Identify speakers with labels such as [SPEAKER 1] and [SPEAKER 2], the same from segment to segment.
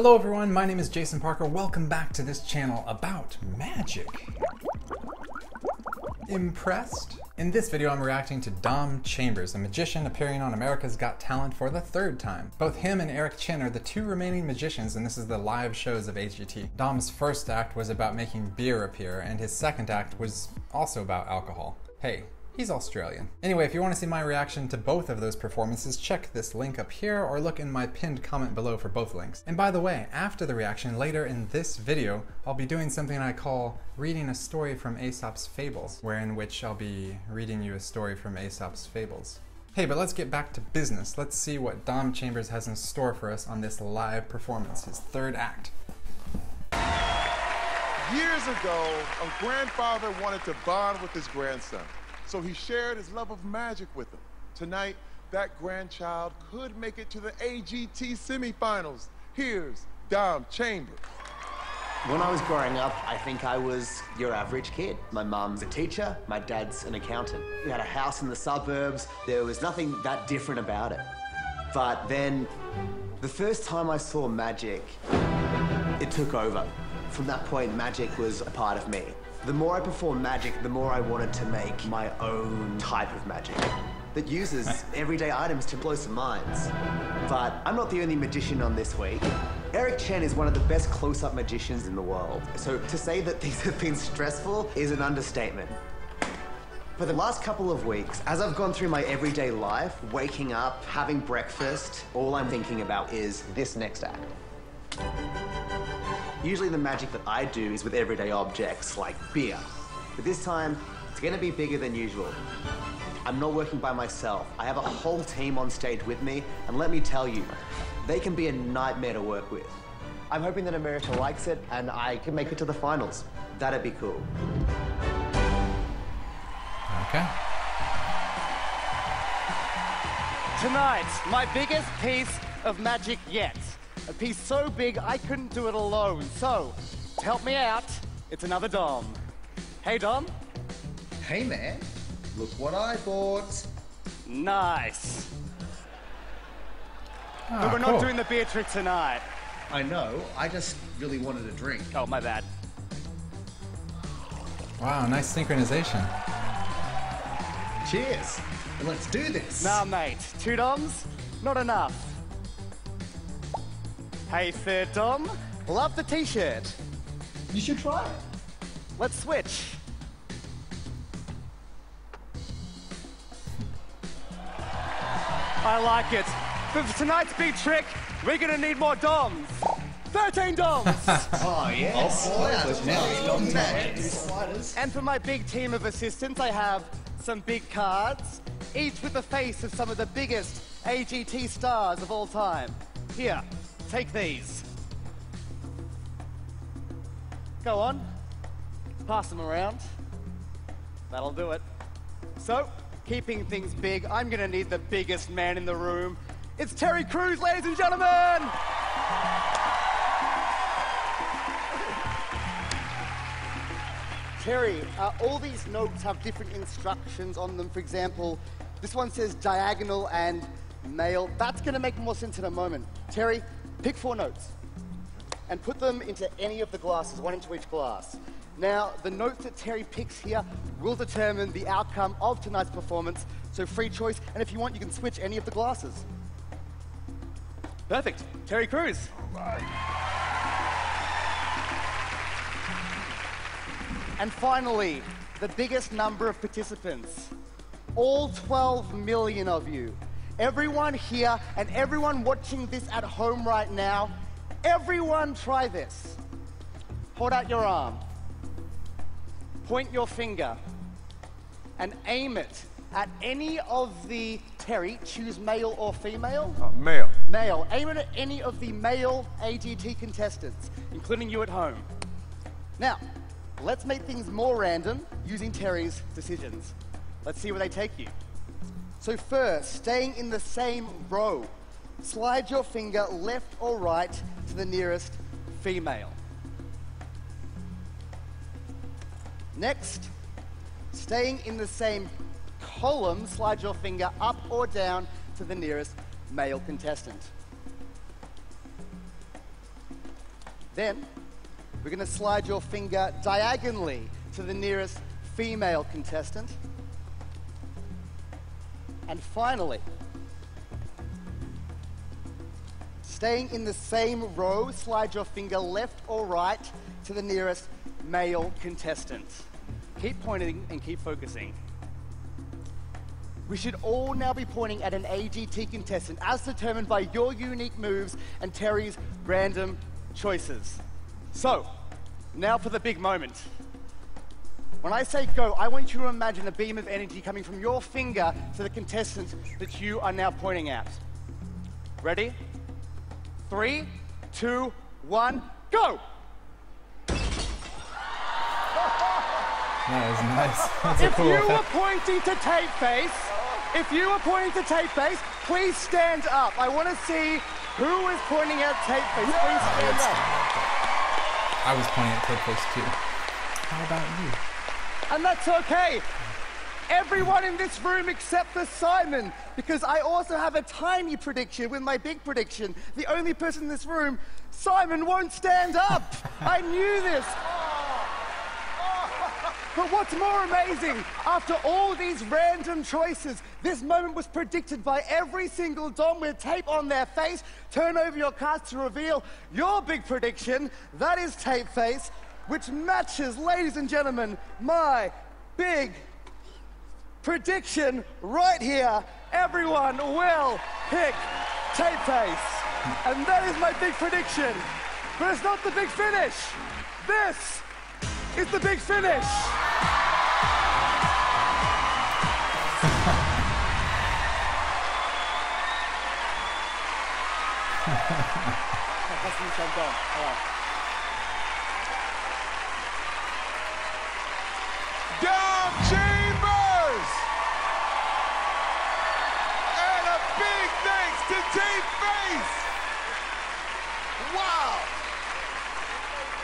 [SPEAKER 1] Hello everyone, my name is Jason Parker. Welcome back to this channel about magic. Impressed? In this video I'm reacting to Dom Chambers, a magician appearing on America's Got Talent for the third time. Both him and Eric Chin are the two remaining magicians, and this is the live shows of AGT. Dom's first act was about making beer appear, and his second act was also about alcohol. Hey, he's Australian. Anyway, if you want to see my reaction to both of those performances, check this link up here or look in my pinned comment below for both links. And by the way, after the reaction, later in this video, I'll be doing something I call reading a story from Aesop's Fables, wherein which I'll be reading you a story from Aesop's Fables. Hey, but let's get back to business. Let's see what Dom Chambers has in store for us on this live performance, his third act.
[SPEAKER 2] Years ago, a grandfather wanted to bond with his grandson. So he shared his love of magic with him. Tonight, that grandchild could make it to the AGT semifinals. Here's Dom Chambers.
[SPEAKER 3] When I was growing up, I think I was your average kid. My mum's a teacher, my dad's an accountant. We had a house in the suburbs. There was nothing that different about it. But then, the first time I saw magic, it took over. From that point, magic was a part of me. The more I performed magic, the more I wanted to make my own type of magic that uses everyday items to blow some minds. But I'm not the only magician on this week. Eric Chin is one of the best close-up magicians in the world. So to say that these have been stressful is an understatement. For the last couple of weeks, as I've gone through my everyday life, waking up, having breakfast, all I'm thinking about is this next act. Usually the magic that I do is with everyday objects like beer. But this time, it's gonna be bigger than usual. I'm not working by myself. I have a whole team on stage with me, and let me tell you, they can be a nightmare to work with. I'm hoping that America likes it, and I can make it to the finals. That'd be cool.
[SPEAKER 1] Okay.
[SPEAKER 4] Tonight, my biggest piece of magic yet. A piece so big I couldn't do it alone. So, to help me out, it's another Dom. Hey, Dom.
[SPEAKER 5] Hey, man. Look what I bought.
[SPEAKER 4] Nice. But we're
[SPEAKER 1] cool.
[SPEAKER 4] not doing the beer trick tonight.
[SPEAKER 5] I know. I just really wanted a drink.
[SPEAKER 4] Oh, my bad.
[SPEAKER 1] Wow, nice synchronization.
[SPEAKER 5] Cheers. And let's do this.
[SPEAKER 4] Nah, mate. 2 Doms? Not enough. Hey, third Dom. Love the t-shirt.
[SPEAKER 5] You should try it.
[SPEAKER 4] Let's switch. I like it. But for tonight's big trick, we're gonna need more Doms. 13 Doms!
[SPEAKER 5] Oh, yes. Oh, now it's got magic.
[SPEAKER 4] And for my big team of assistants, I have some big cards, each with the face of some of the biggest AGT stars of all time. Here, take these. Go on. Pass them around. That'll do it. So, keeping things big, I'm gonna need the biggest man in the room. It's Terry Crews, ladies and gentlemen! Terry, all these notes have different instructions on them. For example, this one says diagonal and male. That's gonna make more sense in a moment. Terry, pick 4 notes and put them into any of the glasses, 1 into each glass. Now, the notes that Terry picks here will determine the outcome of tonight's performance, so free choice, and if you want, you can switch any of the glasses. Perfect. Terry Crews.
[SPEAKER 2] All right.
[SPEAKER 4] And finally, the biggest number of participants. All 12 million of you. Everyone here and everyone watching this at home right now, everyone try this. Hold out your arm. Point your finger and aim it at any of the, Terry, choose male or female?
[SPEAKER 2] Male.
[SPEAKER 4] Male. Aim it at any of the male AGT contestants, including you at home. Now, let's make things more random using Terry's decisions. Let's see where they take you. So first, staying in the same row, slide your finger left or right to the nearest female. Next, staying in the same column, slide your finger up or down to the nearest male contestant. Then, we're going to slide your finger diagonally to the nearest female contestant. And finally, staying in the same row, slide your finger left or right to the nearest male contestant. Keep pointing and keep focusing. We should all now be pointing at an AGT contestant as determined by your unique moves and Terry's random choices. So, now for the big moment. When I say go, I want you to imagine a beam of energy coming from your finger to the contestant that you are now pointing at. Ready? 3, 2, 1, go!
[SPEAKER 1] That was nice. That's a cool
[SPEAKER 4] If you were
[SPEAKER 1] effect.
[SPEAKER 4] pointing to Tape Face, please stand up. I want to see who is pointing at Tape Face. Please stand up.
[SPEAKER 1] I was pointing at Tape Face too. How about you?
[SPEAKER 4] And that's okay. Everyone in this room except for Simon, because I also have a tiny prediction with my big prediction. The only person in this room, Simon, won't stand up. I knew this. But what's more amazing, after all these random choices, this moment was predicted by every single Dom with tape on their face. Turn over your cards to reveal your big prediction. That is Tape Face, which matches, ladies and gentlemen, my big prediction right here. Everyone will pick Tape Face. And that is my big prediction. But it's not the big finish. This is the big finish.
[SPEAKER 2] Dom Chambers! And a big thanks to Tape Face! Wow!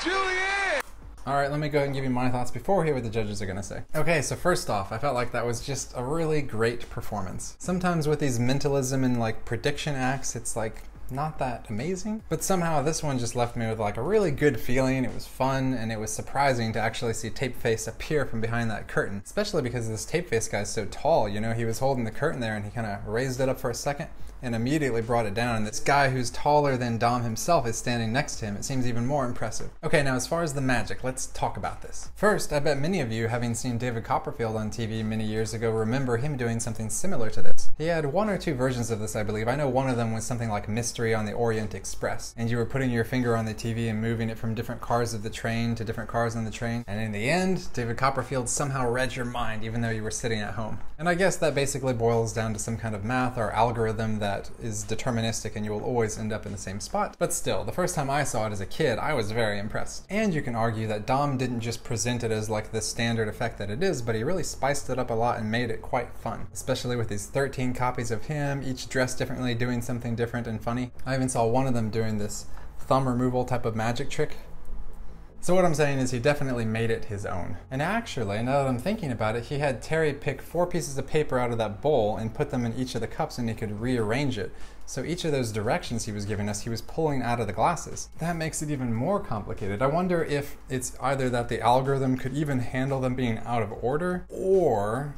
[SPEAKER 2] Julianne!
[SPEAKER 1] All right, let me go ahead and give you my thoughts before we hear what the judges are gonna say. Okay, so first off, I felt like that was just a really great performance. Sometimes with these mentalism and like prediction acts, it's like not that amazing, but somehow this one just left me with like a really good feeling. It was fun, and it was surprising to actually see Tape Face appear from behind that curtain, especially because this Tape Face guy is so tall. You know, he was holding the curtain there and he kind of raised it up for a second and immediately brought it down, and this guy who's taller than Dom himself is standing next to him. It seems even more impressive. Okay, now as far as the magic, let's talk about this. First, I bet many of you, having seen David Copperfield on TV many years ago, remember him doing something similar to this. He had 1 or 2 versions of this, I believe. I know one of them was something like Mystery on the Orient Express, and you were putting your finger on the TV and moving it from different cars of the train to different cars on the train, and in the end, David Copperfield somehow read your mind even though you were sitting at home. And I guess that basically boils down to some kind of math or algorithm that is deterministic and you will always end up in the same spot. But still, the first time I saw it as a kid, I was very impressed. And you can argue that Dom didn't just present it as like the standard effect that it is, but he really spiced it up a lot and made it quite fun. Especially with these 13 copies of him, each dressed differently, doing something different and funny. I even saw one of them doing this thumb removal type of magic trick. So what I'm saying is he definitely made it his own. And actually, now that I'm thinking about it, he had Terry pick 4 pieces of paper out of that bowl and put them in each of the cups, and he could rearrange it. So each of those directions he was giving us, he was pulling out of the glasses. That makes it even more complicated. I wonder if it's either that the algorithm could even handle them being out of order, or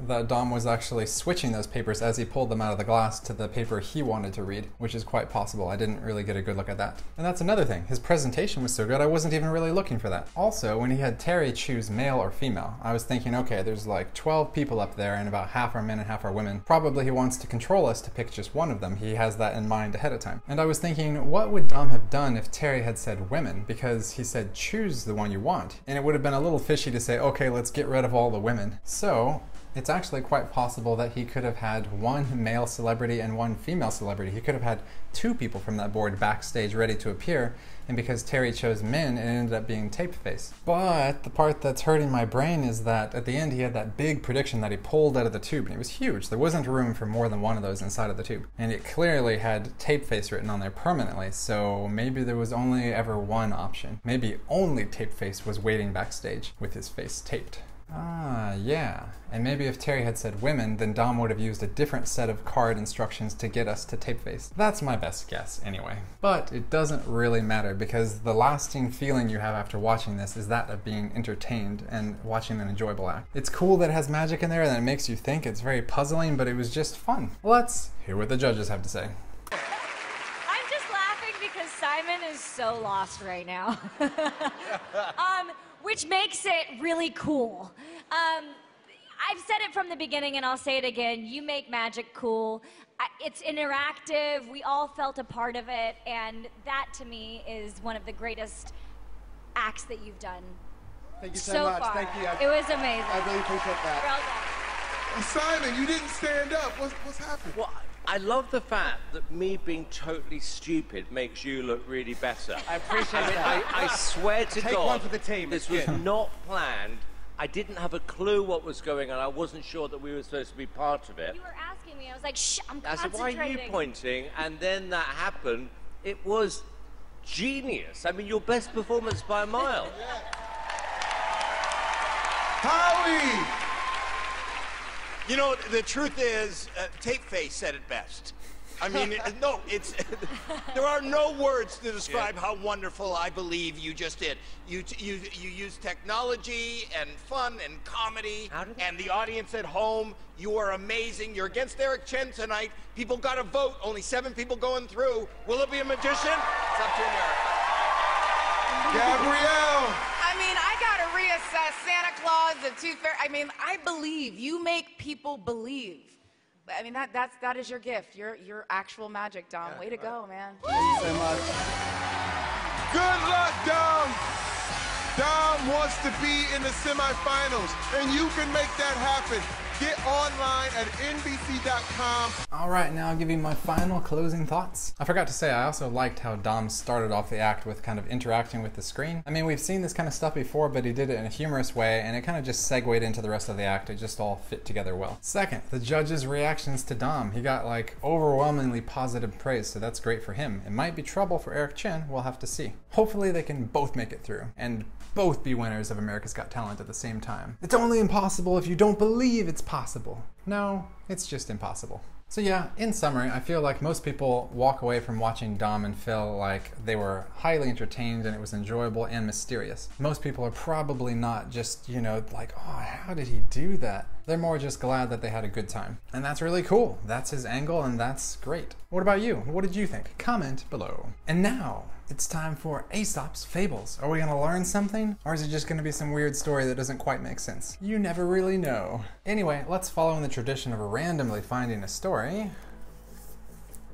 [SPEAKER 1] that Dom was actually switching those papers as he pulled them out of the glass to the paper he wanted to read, which is quite possible. I didn't really get a good look at that. And that's another thing. His presentation was so good, I wasn't even really looking for that. Also, when he had Terry choose male or female, I was thinking, okay, there's like 12 people up there and about half are men and half are women. Probably he wants to control us to pick just one of them. He has that in mind ahead of time. And I was thinking, what would Dom have done if Terry had said women? Because he said choose the one you want. And it would have been a little fishy to say, okay, let's get rid of all the women. So it's actually quite possible that he could have had 1 male celebrity and 1 female celebrity. He could have had 2 people from that board backstage ready to appear, and because Terry chose men, it ended up being Tape Face. But the part that's hurting my brain is that at the end he had that big prediction that he pulled out of the tube, and it was huge. There wasn't room for more than 1 of those inside of the tube. And it clearly had Tape Face written on there permanently, so maybe there was only ever one option. Maybe only Tape Face was waiting backstage with his face taped. Ah, yeah. And maybe if Terry had said women, then Dom would have used a different set of card instructions to get us to tape face. That's my best guess, anyway. But it doesn't really matter, because the lasting feeling you have after watching this is that of being entertained and watching an enjoyable act. It's cool that it has magic in there and it makes you think. It's very puzzling, but it was just fun. Let's hear what the judges have to say.
[SPEAKER 6] I'm just laughing because Simon is so lost right now. Which makes it really cool. I've said it from the beginning and I'll say it again. You make magic cool. It's interactive. We all felt a part of it. And that to me is one of the greatest acts that you've done.
[SPEAKER 4] Thank you so much.
[SPEAKER 6] Far.
[SPEAKER 4] Thank you.
[SPEAKER 6] It was amazing.
[SPEAKER 4] I really appreciate that.
[SPEAKER 6] Well done.
[SPEAKER 2] Simon, you didn't stand up. What's happening?
[SPEAKER 7] Well, I love the fact that me being totally stupid makes you look really better.
[SPEAKER 4] I appreciate that.
[SPEAKER 7] I swear to
[SPEAKER 4] Take
[SPEAKER 7] God,
[SPEAKER 4] one for the team.
[SPEAKER 7] this was not planned. I didn't have a clue what was going on. I wasn't sure that we were supposed to be part of it.
[SPEAKER 6] You were asking me. I was like, shh, I'm
[SPEAKER 7] I said, why
[SPEAKER 6] concentrating.
[SPEAKER 7] are you pointing? And then that happened. It was genius. I mean, your best performance by a mile.
[SPEAKER 2] Howie!
[SPEAKER 8] You know, the truth is, Tape Face said it best. I mean, no, it's there are no words to describe how wonderful I believe you just did. You used technology and fun and comedy, and the audience at home. You are amazing. You're against Eric Chen tonight. People got to vote. Only 7 people going through. Will it be a magician? It's up to America.
[SPEAKER 2] Gabrielle!
[SPEAKER 9] I mean, I gotta reassess Santa Claus, the Tooth Fairy. I mean, I believe. You make people believe. I mean, that is your gift. Your actual magic, Dom. Way to go, man.
[SPEAKER 4] Thank you so much.
[SPEAKER 2] Good luck, Dom! Dom wants to be in the semifinals, and you can make that happen. Get online at NBC.com.
[SPEAKER 1] All right, now I'll give you my final closing thoughts. I forgot to say, I also liked how Dom started off the act with kind of interacting with the screen. I mean, we've seen this kind of stuff before, but he did it in a humorous way, and it kind of just segued into the rest of the act. It just all fit together well. Second, the judges' reactions to Dom. He got like overwhelmingly positive praise, so that's great for him. It might be trouble for Eric Chen, we'll have to see. Hopefully they can both make it through, and both be winners of America's Got Talent at the same time. It's only impossible if you don't believe it's possible. No, it's just impossible. So yeah, in summary, I feel like most people walk away from watching Dom and feel like they were highly entertained and it was enjoyable and mysterious. Most people are probably not just, you know, like, oh, how did he do that? They're more just glad that they had a good time. And that's really cool. That's his angle and that's great. What about you? What did you think? Comment below. And now, it's time for Aesop's Fables. Are we gonna learn something? Or is it just gonna be some weird story that doesn't quite make sense? You never really know. Anyway, let's follow in the tradition of randomly finding a story.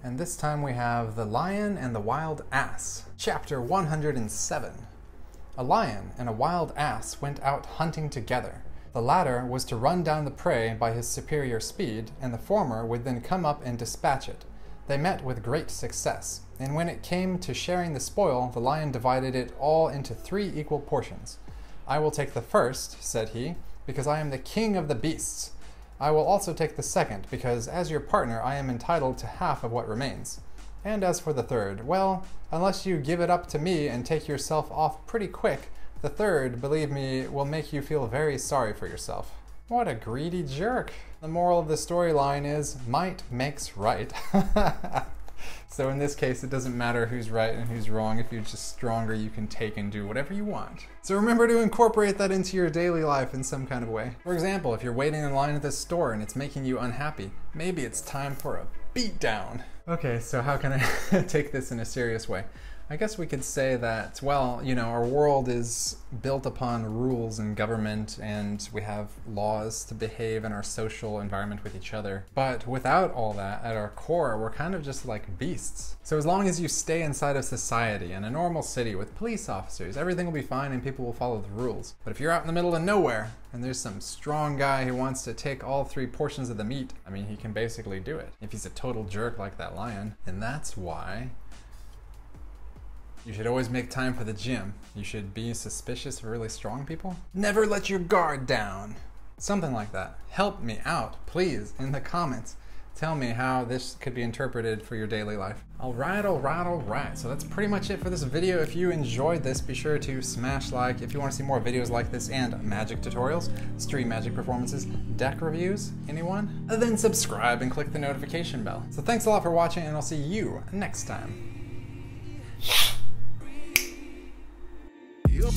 [SPEAKER 1] And this time we have The Lion and the Wild Ass, chapter 107. A lion and a wild ass went out hunting together. The latter was to run down the prey by his superior speed, and the former would then come up and dispatch it. They met with great success, and when it came to sharing the spoil, the lion divided it all into 3 equal portions. I will take the first, said he, because I am the king of the beasts. I will also take the second, because as your partner I am entitled to half of what remains. And as for the third, well, unless you give it up to me and take yourself off pretty quick, the third, believe me, will make you feel very sorry for yourself. What a greedy jerk. The moral of the storyline is, might makes right. So in this case, it doesn't matter who's right and who's wrong. If you're just stronger, you can take and do whatever you want. So remember to incorporate that into your daily life in some kind of way. For example, if you're waiting in line at this store and it's making you unhappy, maybe it's time for a beatdown. Okay, so how can I take this in a serious way? I guess we could say that, well, you know, our world is built upon rules and government, and we have laws to behave in our social environment with each other. But without all that, at our core, we're kind of just like beasts. So as long as you stay inside of society in a normal city with police officers, everything will be fine and people will follow the rules. But if you're out in the middle of nowhere, and there's some strong guy who wants to take all 3 portions of the meat, I mean, he can basically do it. If he's a total jerk like that lion. And that's why you should always make time for the gym. You should be suspicious of really strong people. Never let your guard down. Something like that. Help me out, please, in the comments. Tell me how this could be interpreted for your daily life. Alright, alright, alright. So that's pretty much it for this video. If you enjoyed this, be sure to smash like. If you want to see more videos like this and magic tutorials, stream magic performances, deck reviews, anyone? Then subscribe and click the notification bell. So thanks a lot for watching, and I'll see you next time. Yup.